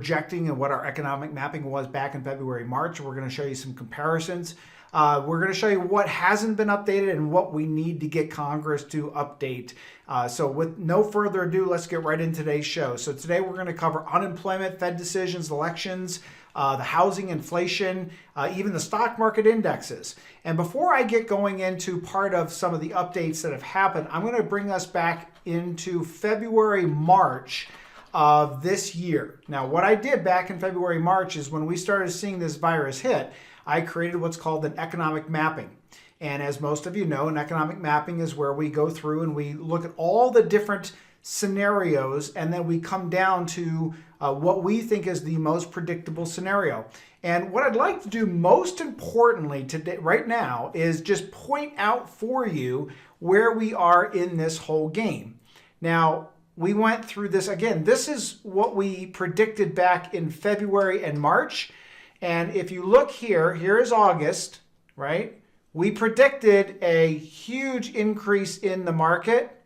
projecting and what our economic mapping was back in February, March. We're going to show you some comparisons. We're going to show you what hasn't been updated and what we need to get Congress to update. So with no further ado, let's get right into today's show. So today we're going to cover unemployment, Fed decisions, elections, the housing, inflation, even the stock market indexes. And before I get going into part of some of the updates that have happened, I'm going to bring us back into February, March of this year. Now, what I did back in February, March is when we started seeing this virus hit, I created what's called an economic mapping. And as most of you know, an economic mapping is where we go through and we look at all the different scenarios, and then we come down to what we think is the most predictable scenario. And what I'd like to do most importantly today, right now, is just point out for you where we are in this whole game. Now, we went through this again. This is what we predicted back in February and March. And if you look here, here is August, right? We predicted a huge increase in the market.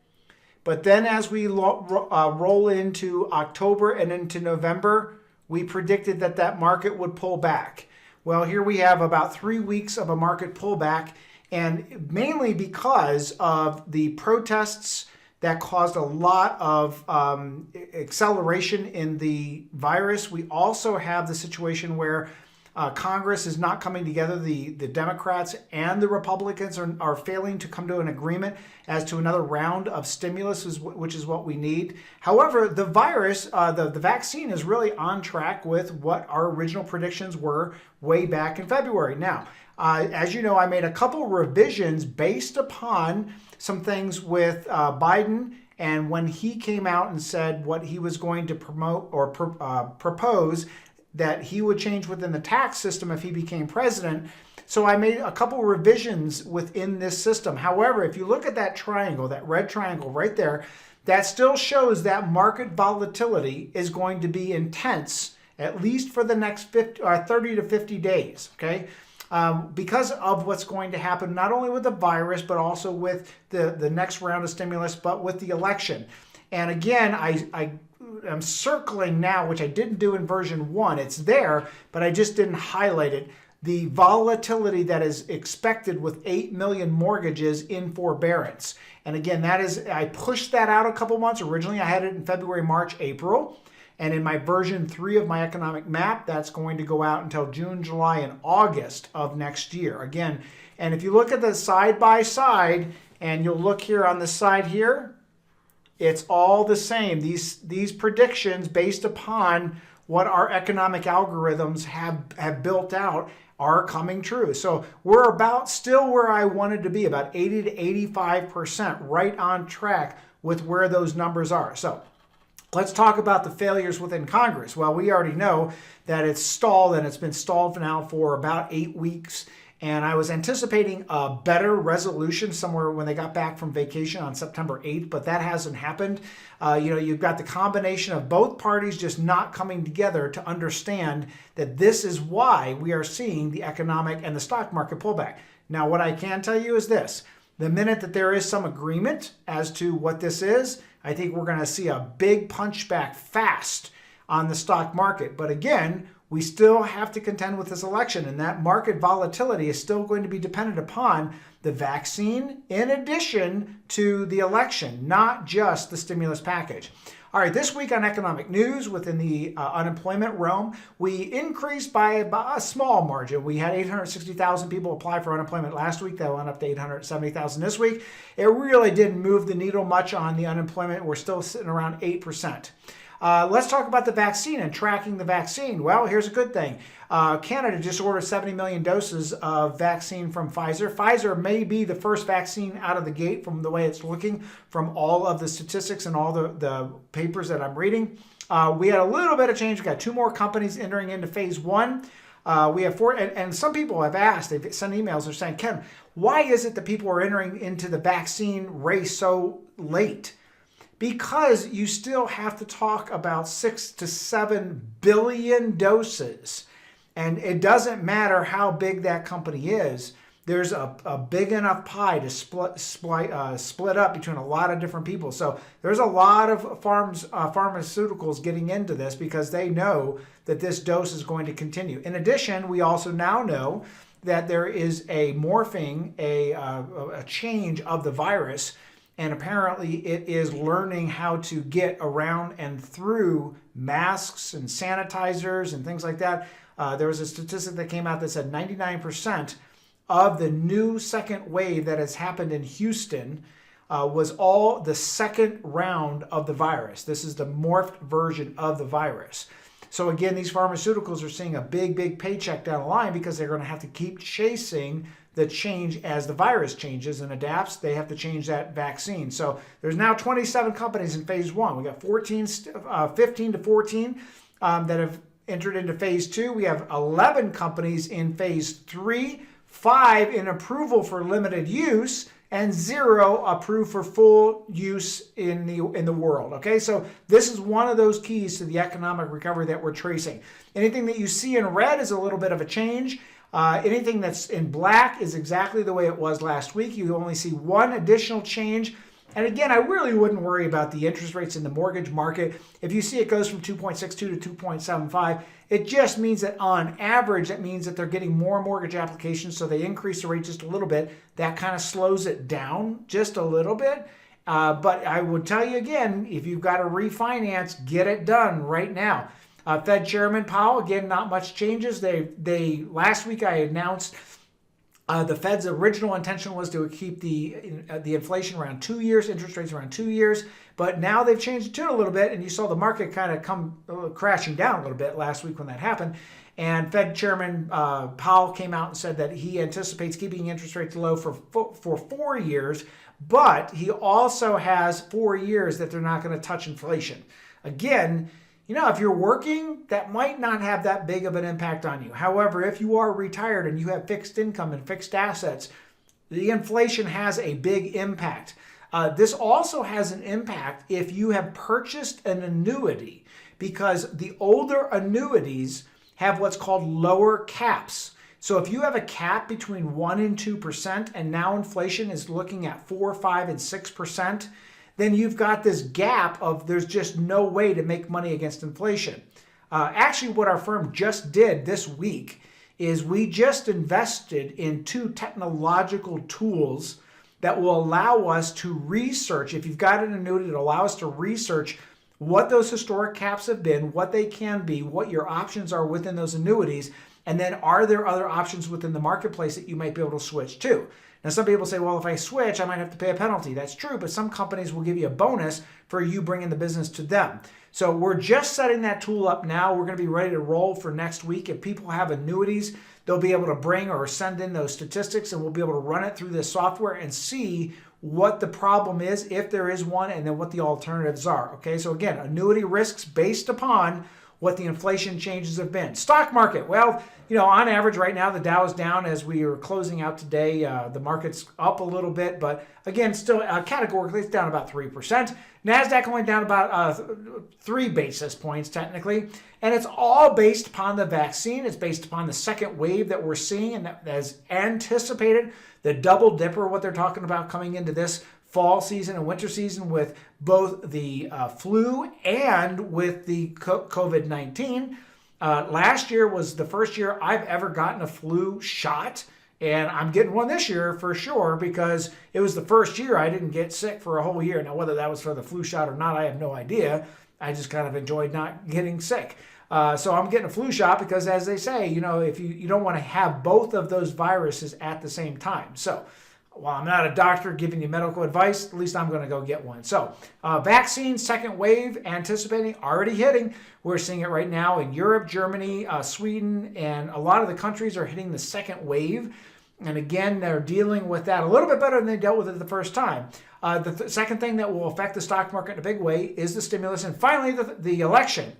But then as we roll into October and into November, we predicted that that market would pull back. Well, here we have about 3 weeks of a market pullback, and mainly because of the protests that caused a lot of acceleration in the virus. We also have the situation where Congress is not coming together. The Democrats and the Republicans are failing to come to an agreement as to another round of stimulus, which is what we need. However, the virus, the vaccine is really on track with what our original predictions were way back in February. Now, as you know, I made a couple revisions based upon some things with Biden, and when he came out and said what he was going to promote or propose that he would change within the tax system if he became president. So I made a couple revisions within this system. However, if you look at that triangle, that red triangle right there, that still shows that market volatility is going to be intense, at least for the next 30 to 50 days, okay? Because of what's going to happen, not only with the virus, but also with the next round of stimulus, but with the election. And again, I'm circling now, which I didn't do in version 1. It's there, but I just didn't highlight it. The volatility that is expected with 8 million mortgages in forbearance. And again, that is, I pushed that out a couple months. Originally, I had it in February, March, April. And in my version 3 of my economic map, that's going to go out until June, July, and August of next year. Again, and if you look at the side by side, and you'll look here on the side here, it's all the same. These predictions based upon what our economic algorithms have built out are coming true. So we're about still where I wanted to be, about 80 to 85%, right on track with where those numbers are. So let's talk about the failures within Congress. Well, we already know that it's stalled, and it's been stalled now for about 8 weeks. And I was anticipating a better resolution somewhere when they got back from vacation on September 8th, but that hasn't happened. You've got the combination of both parties just not coming together to understand that this is why we are seeing the economic and the stock market pullback. Now, what I can tell you is this. The minute that there is some agreement as to what this is, I think we're going to see a big punchback fast on the stock market. But again, we still have to contend with this election, and that market volatility is still going to be dependent upon the vaccine in addition to the election, not just the stimulus package. All right, this week on economic news within the unemployment realm, we increased by a small margin. We had 860,000 people apply for unemployment last week. That went up to 870,000 this week. It really didn't move the needle much on the unemployment. We're still sitting around 8%. Let's talk about the vaccine and tracking the vaccine. Well, here's a good thing. Canada just ordered 70 million doses of vaccine from Pfizer. Pfizer may be the first vaccine out of the gate from the way it's looking from all of the statistics and all the papers that I'm reading. We had a little bit of change. We got 2 more companies entering into phase 1. We have 4, and some people have asked, they've sent emails, they're saying, Ken, why is it that people are entering into the vaccine race so late? Because you still have to talk about 6 to 7 billion doses. And it doesn't matter how big that company is. there's a big enough pie to split up between a lot of different people. So there's a lot of pharmaceuticals getting into this because they know that this dose is going to continue. In addition, we also now know that there is a morphing, a change of the virus, and apparently it is learning how to get around and through masks and sanitizers and things like that. There was a statistic that came out that said 99% of the new second wave that has happened in Houston was all the second round of the virus. This is the morphed version of the virus. So again, these pharmaceuticals are seeing a big paycheck down the line because they're going to have to keep chasing the change as the virus changes and adapts. They have to change that vaccine. So there's now 27 companies in phase 1. We got 15 to 14 that have entered into phase 2. We have 11 companies in phase 3, 5 in approval for limited use, and 0 approved for full use in the world. Okay, so this is one of those keys to the economic recovery that we're tracing. Anything that you see in red is a little bit of a change. Anything that's in black is exactly the way it was last week. You only see one additional change. And again, I really wouldn't worry about the interest rates in the mortgage market. If you see it goes from 2.62 to 2.75, it just means that on average, that means that they're getting more mortgage applications, so they increase the rate just a little bit. That kind of slows it down just a little bit. But I would tell you again, if you've got to refinance, get it done right now. Fed Chairman Powell, again, not much changes. They last week I announced the Fed's original intention was to keep the inflation around 2 years, interest rates around 2 years, but now they've changed the tune a little bit, and you saw the market kind of come crashing down a little bit last week when that happened. And Fed Chairman Powell came out and said that he anticipates keeping interest rates low for 4 years, but he also has 4 years that they're not going to touch inflation. Again, if you're working, that might not have that big of an impact on you. However, if you are retired and you have fixed income and fixed assets, the inflation has a big impact. This also has an impact if you have purchased an annuity, because the older annuities have what's called lower caps. So if you have a cap between 1 and 2%, and now inflation is looking at 4, 5, and 6%, then you've got this gap of there's just no way to make money against inflation. Actually, what our firm just did this week is we just invested in 2 technological tools that will allow us to research. If you've got an annuity, it'll allow us to research what those historic caps have been, what they can be, what your options are within those annuities, and then are there other options within the marketplace that you might be able to switch to. Now, some people say, well, if I switch, I might have to pay a penalty. That's true, but some companies will give you a bonus for you bringing the business to them. So we're just setting that tool up now. We're going to be ready to roll for next week. If people have annuities, they'll be able to bring or send in those statistics, and we'll be able to run it through this software and see what the problem is, if there is one, and then what the alternatives are. Okay, so again, annuity risks based upon what the inflation changes have been. Stock market, well, on average right now, the Dow is down as we are closing out today. The market's up a little bit, but again, still categorically, it's down about 3%. NASDAQ only down about 3 basis points technically, and it's all based upon the vaccine. It's based upon the second wave that we're seeing, and that as anticipated, the double dipper, what they're talking about coming into this fall season and winter season with both the flu and with the COVID-19. Last year was the first year I've ever gotten a flu shot, and I'm getting one this year for sure because it was the first year I didn't get sick for a whole year. Now, whether that was for the flu shot or not, I have no idea. I just kind of enjoyed not getting sick. So I'm getting a flu shot because, as they say, if you don't want to have both of those viruses at the same time. So while I'm not a doctor giving you medical advice, at least I'm going to go get one. So vaccine, second wave, anticipating, already hitting. We're seeing it right now in Europe, Germany, Sweden, and a lot of the countries are hitting the second wave. And again, they're dealing with that a little bit better than they dealt with it the first time. The second thing that will affect the stock market in a big way is the stimulus. And finally, the election.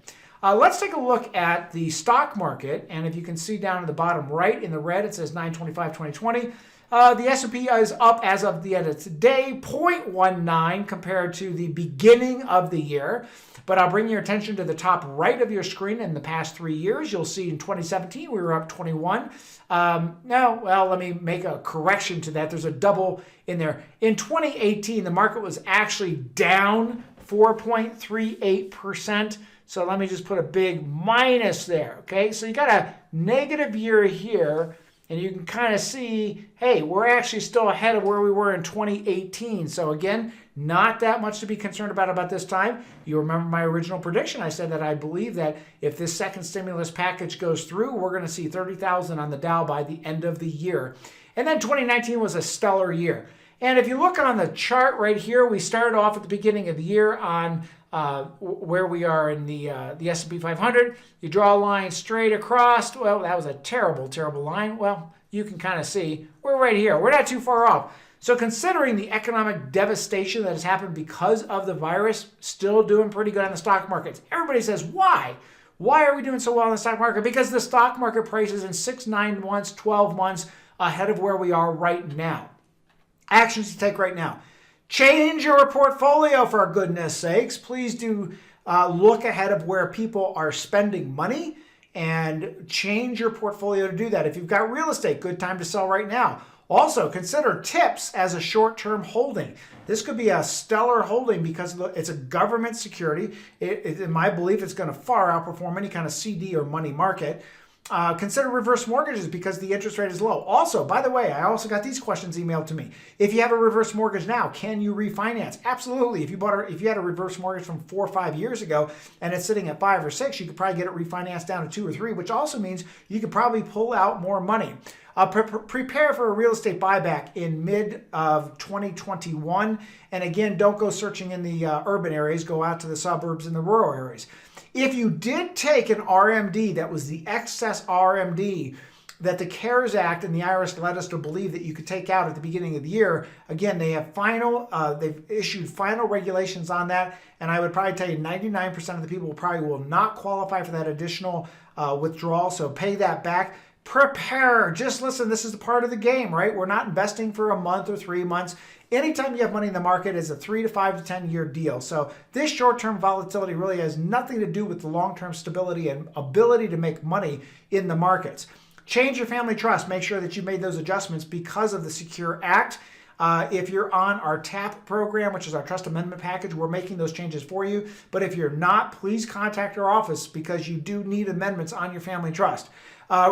Let's take a look at the stock market. And if you can see down at the bottom right in the red, it says 9/25/2020. The S&P is up as of the end of today, 0.19 compared to the beginning of the year. But I'll bring your attention to the top right of your screen. In the past 3 years, you'll see in 2017, we were up 21. Let me make a correction to that. There's a double in there. In 2018, the market was actually down 4.38%. So let me just put a big minus there, okay? So you got a negative year here, and you can kind of see, hey, we're actually still ahead of where we were in 2018. So again, not that much to be concerned about this time. You remember my original prediction. I said that I believe that if this second stimulus package goes through, we're going to see 30,000 on the Dow by the end of the year. And then 2019 was a stellar year. And if you look on the chart right here, we started off at the beginning of the year on where we are in the S&P 500. You draw a line straight across. Well, that was a terrible, terrible line. Well, you can kind of see we're right here. We're not too far off. So considering the economic devastation that has happened because of the virus, still doing pretty good on the stock markets. Everybody says, why? Why are we doing so well in the stock market? Because the stock market prices in 6, 9 months, 12 months ahead of where we are right now. Actions to take right now. Change your portfolio, for goodness sakes. Please do look ahead of where people are spending money and change your portfolio to do that. If you've got real estate, good time to sell right now. Also, consider TIPS as a short-term holding. This could be a stellar holding because it's a government security. In my belief, it's going to far outperform any kind of CD or money market. Consider reverse mortgages because the interest rate is low. Also, by the way, I also got these questions emailed to me. If you have a reverse mortgage now, can you refinance? Absolutely. If you had a reverse mortgage from 4 or 5 years ago and it's sitting at 5 or 6, you could probably get it refinanced down to 2 or 3, which also means you could probably pull out more money. Prepare for a real estate buyback in mid of 2021. And again, don't go searching in the urban areas. Go out to the suburbs and the rural areas. If you did take an RMD that was the excess RMD that the CARES Act and the IRS led us to believe that you could take out at the beginning of the year, again, they've issued final regulations on that. And I would probably tell you 99% of the people probably will not qualify for that additional withdrawal. So pay that back. Prepare. Just listen, this is a part of the game, right? We're not investing for a month or 3 months. Anytime you have money in the market is a 3 to 5 to 10 year deal. So this short-term volatility really has nothing to do with the long-term stability and ability to make money in the markets. Change your family trust. Make sure that you made those adjustments because of the Secure Act. If you're on our TAP program, which is our trust amendment package, we're making those changes for you. But if you're not, please contact our office because you do need amendments on your family trust.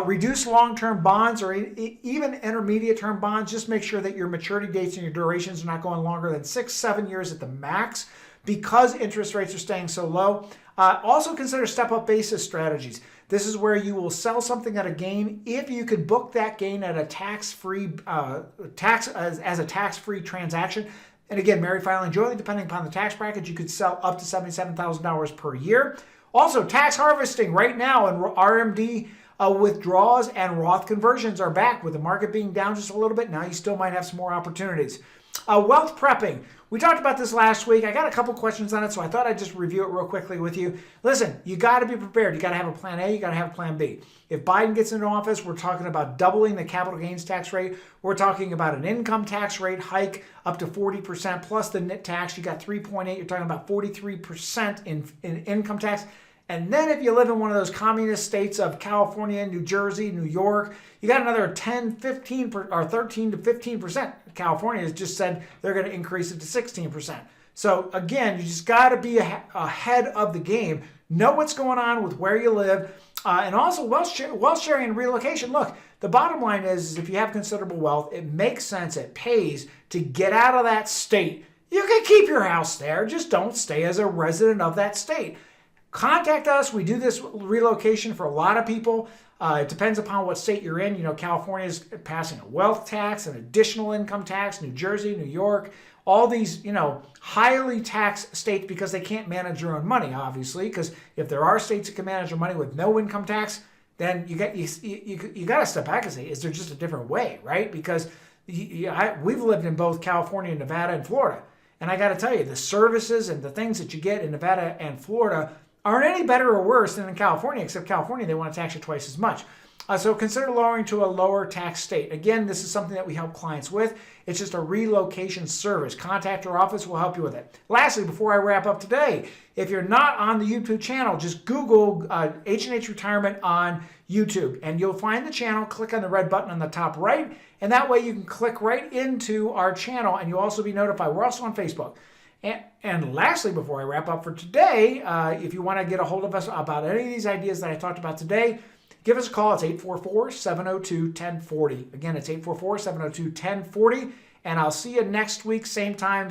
Reduce long-term bonds or even intermediate-term bonds. Just make sure that your maturity dates and your durations are not going longer than 6, 7 years at the max because interest rates are staying so low. Also consider step-up basis strategies. This is where you will sell something at a gain if you could book that gain at a tax-free as a tax-free transaction. And again, married filing jointly, depending upon the tax bracket, you could sell up to $77,000 per year. Also, tax harvesting right now in RMD. Withdrawals and Roth conversions are back with the market being down just a little bit. Now you still might have some more opportunities. Wealth prepping. We talked about this last week. I got a couple questions on it, so I thought I'd just review it real quickly with you. Listen, you got to be prepared. You got to have a plan A. You got to have a plan B. If Biden gets into office, we're talking about doubling the capital gains tax rate. We're talking about an income tax rate hike up to 40% plus the net tax. You got 3.8. You're talking about 43% in income tax. And then if you live in one of those communist states of California, New Jersey, New York, you got another 10, 15, or 13 to 15%. California has just said they're going to increase it to 16%. So again, you just got to be ahead of the game. Know what's going on with where you live. And also wealth sharing and relocation. Look, the bottom line is if you have considerable wealth, it makes sense, it pays to get out of that state. You can keep your house there, just don't stay as a resident of that state. Contact us. We do this relocation for a lot of people. It depends upon what state you're in. You know, California is passing a wealth tax, an additional income tax, New Jersey, New York, all these, highly taxed states because they can't manage their own money, obviously, because if there are states that can manage their money with no income tax, then you got to step back and say, is there just a different way, right? Because we've lived in both California, Nevada, and Florida. And I got to tell you, the services and the things that you get in Nevada and Florida aren't any better or worse than in California, except California, they want to tax you twice as much. So consider lowering to a lower tax state. Again, this is something that we help clients with. It's just a relocation service. Contact our office. We'll help you with it. Lastly, before I wrap up today, if you're not on the YouTube channel, just Google H&H Retirement on YouTube, and you'll find the channel. Click on the red button on the top right, and that way you can click right into our channel, and you'll also be notified. We're also on Facebook. And lastly, before I wrap up for today, if you want to get a hold of us about any of these ideas that I talked about today, give us a call. It's 844-702-1040. Again, it's 844-702-1040. And I'll see you next week, same time.